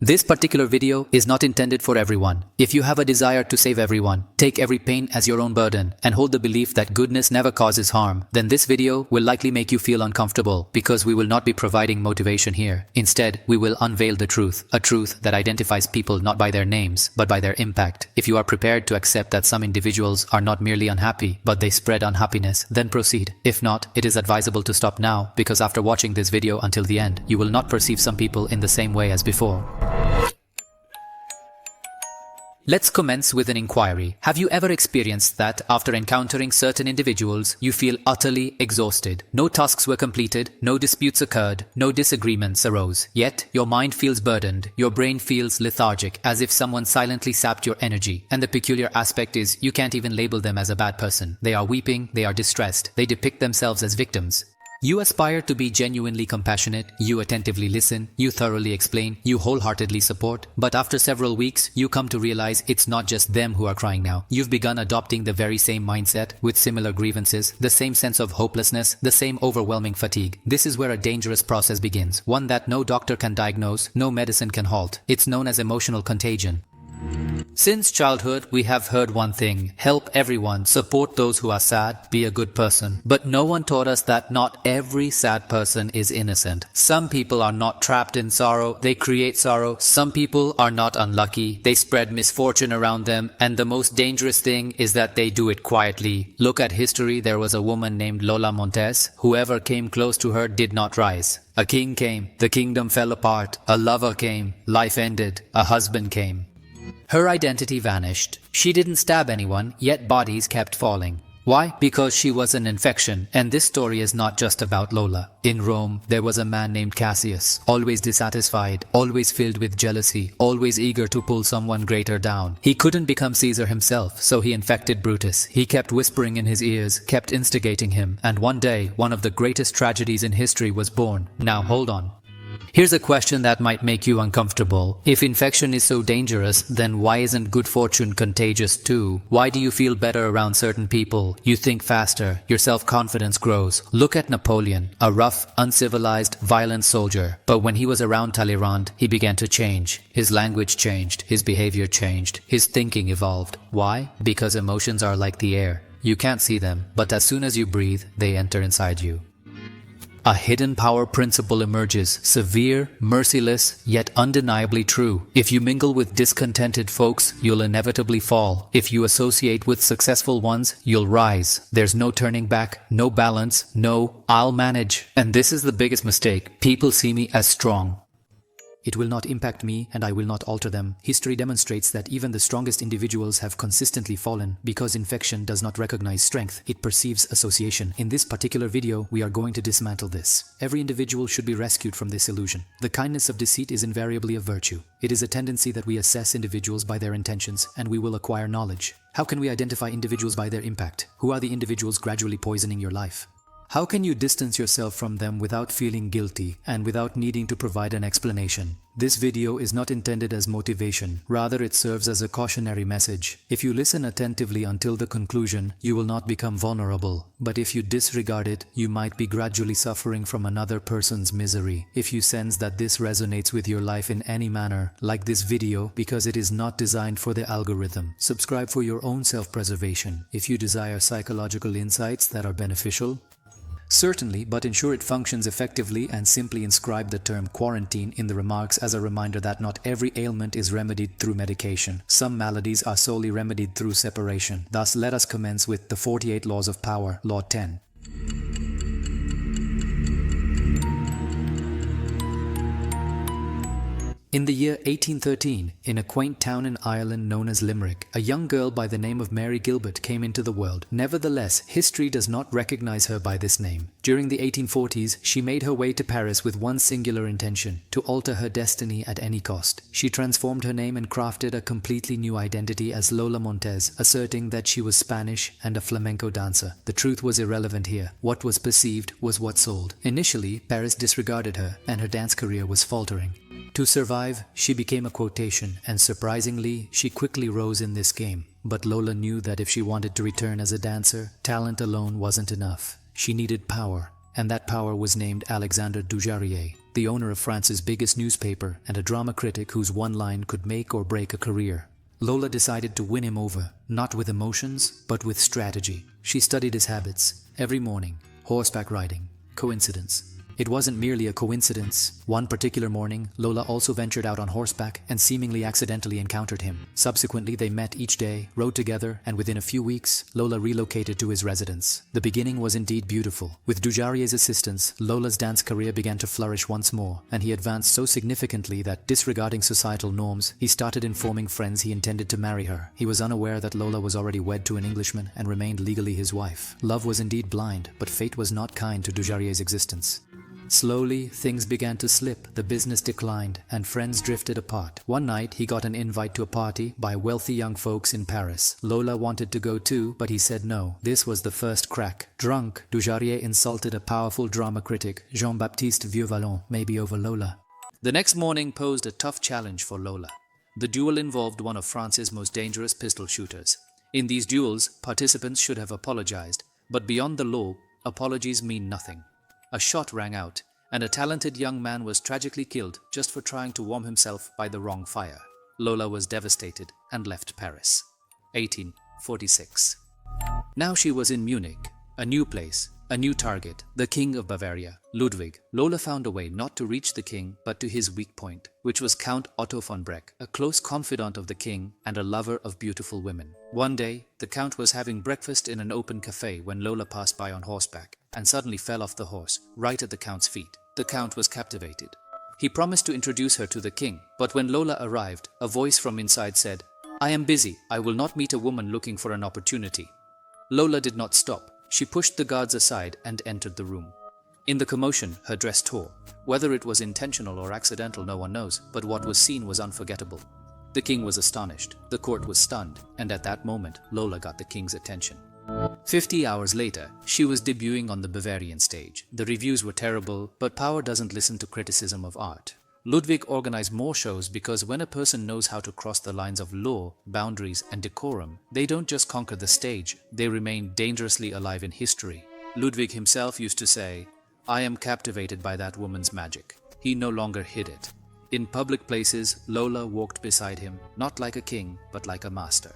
This particular video is not intended for everyone. If you have a desire to save everyone, take every pain as your own burden, and hold the belief that goodness never causes harm, then this video will likely make you feel uncomfortable because we will not be providing motivation here. Instead, we will unveil the truth, a truth that identifies people not by their names, but by their impact. If you are prepared to accept that some individuals are not merely unhappy, but they spread unhappiness, then proceed. If not, it is advisable to stop now, because after watching this video until the end, you will not perceive some people in the same way as before. Let's commence with an inquiry. Have you ever experienced that after encountering certain individuals, you feel utterly exhausted? No tasks were completed, no disputes occurred, no disagreements arose. Yet, your mind feels burdened, your brain feels lethargic, as if someone silently sapped your energy. And the peculiar aspect is, you can't even label them as a bad person. They are weeping, they are distressed, they depict themselves as victims. You aspire to be genuinely compassionate, you attentively listen, you thoroughly explain, you wholeheartedly support, but after several weeks, you come to realize it's not just them who are crying now. You've begun adopting the very same mindset, with similar grievances, the same sense of hopelessness, the same overwhelming fatigue. This is where a dangerous process begins, one that no doctor can diagnose, no medicine can halt. It's known as emotional contagion. Since childhood, we have heard one thing: help everyone, support those who are sad, be a good person. But no one taught us that not every sad person is innocent. Some people are not trapped in sorrow, they create sorrow. Some people are not unlucky, they spread misfortune around them. And the most dangerous thing is that they do it quietly. Look at history. There was a woman named Lola Montez. Whoever came close to her did not rise. A king came, the kingdom fell apart. A lover came, life ended. A husband came. Her identity vanished. She didn't stab anyone, yet bodies kept falling. Why? Because she was an infection. And this story is not just about Lola. In Rome, there was a man named Cassius, always dissatisfied, always filled with jealousy, always eager to pull someone greater down. He couldn't become Caesar himself, so he infected Brutus. He kept whispering in his ears, kept instigating him, and one day, one of the greatest tragedies in history was born. Now hold on. Here's a question that might make you uncomfortable. If infection is so dangerous, then why isn't good fortune contagious too? Why do you feel better around certain people? You think faster, your self-confidence grows. Look at Napoleon, a rough, uncivilized, violent soldier. But when he was around Talleyrand, he began to change. His language changed, his behavior changed, his thinking evolved. Why? Because emotions are like the air. You can't see them, but as soon as you breathe, they enter inside you. A hidden power principle emerges, severe, merciless, yet undeniably true. If you mingle with discontented folks, you'll inevitably fall. If you associate with successful ones, you'll rise. There's no turning back, no balance, no "I'll manage." And this is the biggest mistake. People see me as strong. It will not impact me, and I will not alter them. History demonstrates that even the strongest individuals have consistently fallen, because infection does not recognize strength, it perceives association. In this particular video, we are going to dismantle this. Every individual should be rescued from this illusion. The kindness of deceit is invariably a virtue. It is a tendency that we assess individuals by their intentions, and we will acquire knowledge. How can we identify individuals by their impact? Who are the individuals gradually poisoning your life? How can you distance yourself from them without feeling guilty and without needing to provide an explanation? This video is not intended as motivation, rather it serves as a cautionary message. If you listen attentively until the conclusion, you will not become vulnerable. But if you disregard it, you might be gradually suffering from another person's misery. If you sense that this resonates with your life in any manner, like this video because it is not designed for the algorithm. Subscribe for your own self-preservation. If you desire psychological insights that are beneficial, certainly, but ensure it functions effectively, and simply inscribe the term quarantine in the remarks as a reminder that not every ailment is remedied through medication. Some maladies are solely remedied through separation. Thus, let us commence with the 48 Laws of Power, Law 10. In the year 1813, in a quaint town in Ireland known as Limerick, a young girl by the name of Mary Gilbert came into the world. Nevertheless, history does not recognize her by this name. During the 1840s, she made her way to Paris with one singular intention: to alter her destiny at any cost. She transformed her name and crafted a completely new identity as Lola Montez, asserting that she was Spanish and a flamenco dancer. The truth was irrelevant here. What was perceived was what sold. Initially, Paris disregarded her, and her dance career was faltering. To survive, she became a quotation, and surprisingly, she quickly rose in this game. But Lola knew that if she wanted to return as a dancer, talent alone wasn't enough. She needed power, and that power was named Alexandre Dujarier. the owner of France's biggest newspaper and a drama critic whose one line could make or break a career. Lola decided to win him over, not with emotions, but with strategy. She studied his habits. Every morning, horseback riding. Coincidence. It wasn't merely a coincidence. One particular morning, Lola also ventured out on horseback and seemingly accidentally encountered him. Subsequently, they met each day, rode together, and within a few weeks, Lola relocated to his residence. The beginning was indeed beautiful. With Dujarrier's assistance, Lola's dance career began to flourish once more, and he advanced so significantly that, disregarding societal norms, he started informing friends he intended to marry her. He was unaware that Lola was already wed to an Englishman and remained legally his wife. Love was indeed blind, but fate was not kind to Dujarrier's existence. Slowly, things began to slip, the business declined, and friends drifted apart. One night, he got an invite to a party by wealthy young folks in Paris. Lola wanted to go too, but he said no. This was the first crack. Drunk, Dujarrier insulted a powerful drama critic, Jean-Baptiste Vieux-Vallon, maybe over Lola. The next morning posed a tough challenge for Lola. The duel involved one of France's most dangerous pistol shooters. In these duels, participants should have apologized, but beyond the law, apologies mean nothing. A shot rang out, and a talented young man was tragically killed just for trying to warm himself by the wrong fire. Lola was devastated and left Paris. 1846. Now she was in Munich, a new place, a new target, the King of Bavaria, Ludwig. Lola found a way not to reach the king, but to his weak point, which was Count Otto von Breck, a close confidant of the king and a lover of beautiful women. One day, the count was having breakfast in an open cafe when Lola passed by on horseback, and suddenly fell off the horse, right at the count's feet. The count was captivated. He promised to introduce her to the king, but when Lola arrived, a voice from inside said, "I am busy. I will not meet a woman looking for an opportunity." Lola did not stop. She pushed the guards aside and entered the room. In the commotion, her dress tore. Whether it was intentional or accidental, no one knows, but what was seen was unforgettable. The king was astonished, the court was stunned, and at that moment, Lola got the king's attention. 50 hours later, she was debuting on the Bavarian stage. The reviews were terrible, but power doesn't listen to criticism of art. Ludwig organized more shows because when a person knows how to cross the lines of law, boundaries, and decorum, they don't just conquer the stage, they remain dangerously alive in history. Ludwig himself used to say, "I am captivated by that woman's magic." He no longer hid it. In public places, Lola walked beside him, not like a king, but like a master.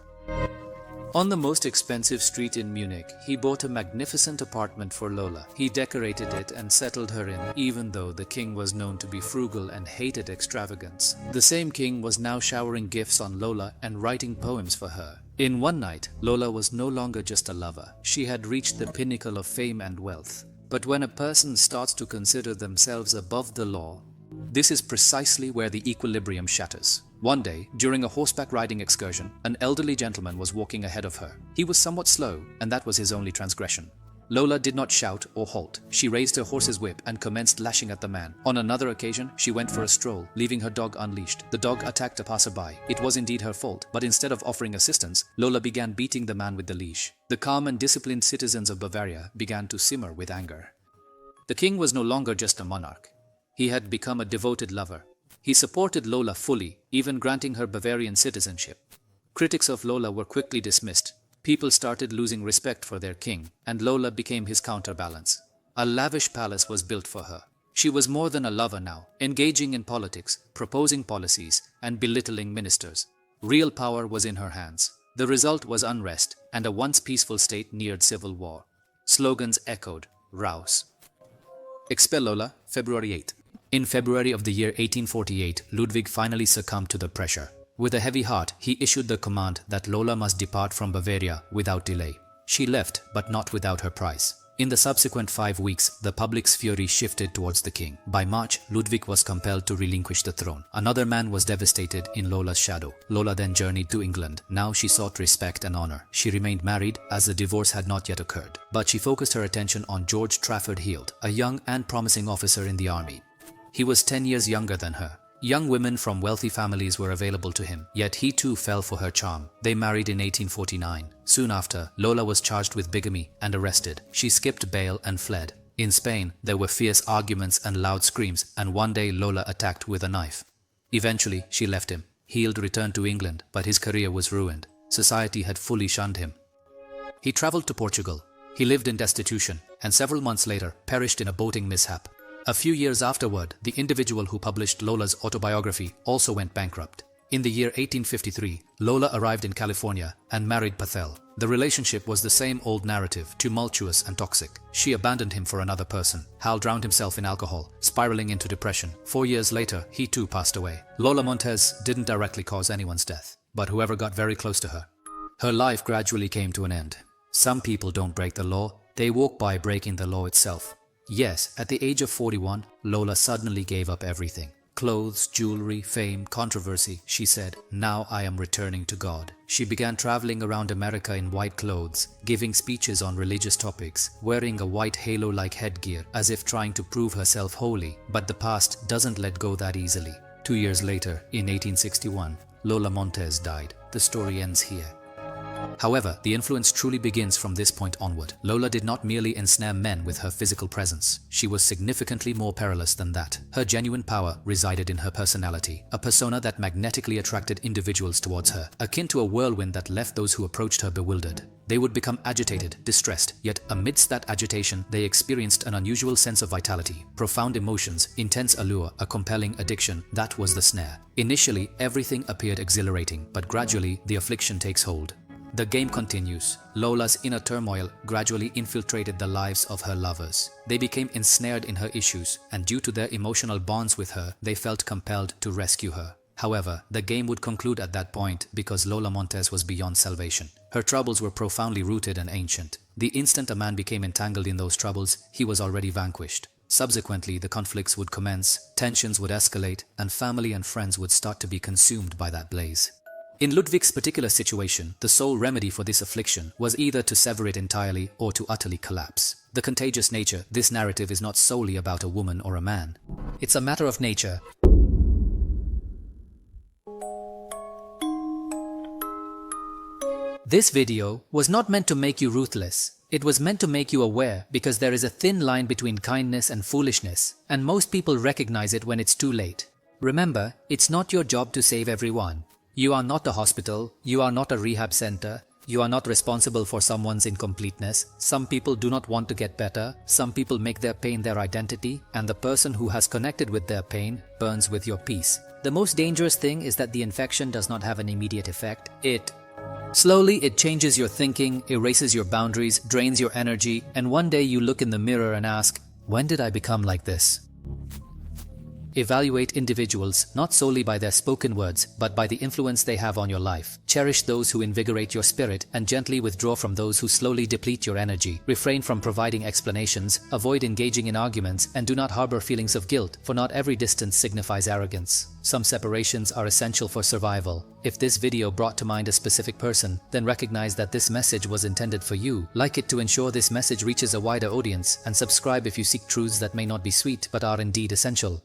On the most expensive street in Munich, he bought a magnificent apartment for Lola. He decorated it and settled her in, even though the king was known to be frugal and hated extravagance. The same king was now showering gifts on Lola and writing poems for her. In one night, Lola was no longer just a lover. She had reached the pinnacle of fame and wealth. But when a person starts to consider themselves above the law, this is precisely where the equilibrium shatters. One day, during a horseback riding excursion, an elderly gentleman was walking ahead of her. He was somewhat slow, and that was his only transgression. Lola did not shout or halt. She raised her horse's whip and commenced lashing at the man. On another occasion, she went for a stroll, leaving her dog unleashed. The dog attacked a passerby. It was indeed her fault, but instead of offering assistance, Lola began beating the man with the leash. The calm and disciplined citizens of Bavaria began to simmer with anger. The king was no longer just a monarch. He had become a devoted lover. He supported Lola fully, even granting her Bavarian citizenship. Critics of Lola were quickly dismissed. People started losing respect for their king, and Lola became his counterbalance. A lavish palace was built for her. She was more than a lover now, engaging in politics, proposing policies, and belittling ministers. Real power was in her hands. The result was unrest, and a once peaceful state neared civil war. Slogans echoed, "Raus! Expel Lola, February 8. In February of the year 1848, Ludwig finally succumbed to the pressure. With a heavy heart, he issued the command that Lola must depart from Bavaria without delay. She left, but not without her prize. In the subsequent 5 weeks, the public's fury shifted towards the king. By March, Ludwig was compelled to relinquish the throne. Another man was devastated in Lola's shadow. Lola then journeyed to England. Now she sought respect and honor. She remained married, as the divorce had not yet occurred. But she focused her attention on George Trafford Heald, a young and promising officer in the army. He was 10 years younger than her. Young women from wealthy families were available to him, yet he too fell for her charm. They married in 1849. Soon after, Lola was charged with bigamy and arrested. She skipped bail and fled. In Spain, there were fierce arguments and loud screams, and one day Lola attacked with a knife. Eventually, she left him. Heald returned to England, but his career was ruined. Society had fully shunned him. He traveled to Portugal. He lived in destitution, and several months later perished in a boating mishap. A few years afterward, the individual who published Lola's autobiography also went bankrupt. In the year 1853, Lola arrived in California and married Patel. The relationship was the same old narrative, tumultuous and toxic. She abandoned him for another person. Hal drowned himself in alcohol, spiraling into depression. 4 years later, he too passed away. Lola Montez didn't directly cause anyone's death, but whoever got very close to her. Her life gradually came to an end. Some people don't break the law, they walk by breaking the law itself. Yes, at the age of 41, Lola suddenly gave up everything. Clothes, jewelry, fame, controversy, she said, "Now I am returning to God." She began traveling around America in white clothes, giving speeches on religious topics, wearing a white halo-like headgear as if trying to prove herself holy. But the past doesn't let go that easily. 2 years later, in 1861, Lola Montez died. The story ends here. However, the influence truly begins from this point onward. Lola did not merely ensnare men with her physical presence. She was significantly more perilous than that. Her genuine power resided in her personality, a persona that magnetically attracted individuals towards her, akin to a whirlwind that left those who approached her bewildered. They would become agitated, distressed, yet amidst that agitation, they experienced an unusual sense of vitality, profound emotions, intense allure, a compelling addiction. That was the snare. Initially, everything appeared exhilarating, but gradually, the affliction takes hold. The game continues. Lola's inner turmoil gradually infiltrated the lives of her lovers. They became ensnared in her issues, and due to their emotional bonds with her, they felt compelled to rescue her. However, the game would conclude at that point because Lola Montez was beyond salvation. Her troubles were profoundly rooted and ancient. The instant a man became entangled in those troubles, he was already vanquished. Subsequently, the conflicts would commence, tensions would escalate, and family and friends would start to be consumed by that blaze. In Ludwig's particular situation, the sole remedy for this affliction was either to sever it entirely or to utterly collapse. The contagious nature, this narrative is not solely about a woman or a man. It's a matter of nature. This video was not meant to make you ruthless. It was meant to make you aware because there is a thin line between kindness and foolishness, and most people recognize it when it's too late. Remember, it's not your job to save everyone. You are not a hospital, you are not a rehab center, you are not responsible for someone's incompleteness. Some people do not want to get better, some people make their pain their identity, and the person who has connected with their pain burns with your peace. The most dangerous thing is that the infection does not have an immediate effect. Slowly it changes your thinking, erases your boundaries, drains your energy, and one day you look in the mirror and ask, when did I become like this? Evaluate individuals not solely by their spoken words, but by the influence they have on your life. Cherish those who invigorate your spirit and gently withdraw from those who slowly deplete your energy. Refrain from providing explanations, avoid engaging in arguments, and do not harbor feelings of guilt, for not every distance signifies arrogance. Some separations are essential for survival. If this video brought to mind a specific person, then recognize that this message was intended for you. Like it to ensure this message reaches a wider audience, and subscribe if you seek truths that may not be sweet but are indeed essential.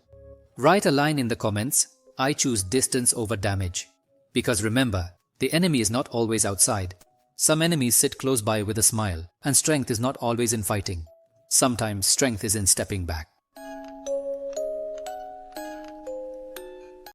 Write a line in the comments, "I choose distance over damage." Because remember, the enemy is not always outside. Some enemies sit close by with a smile, and strength is not always in fighting. Sometimes strength is in stepping back.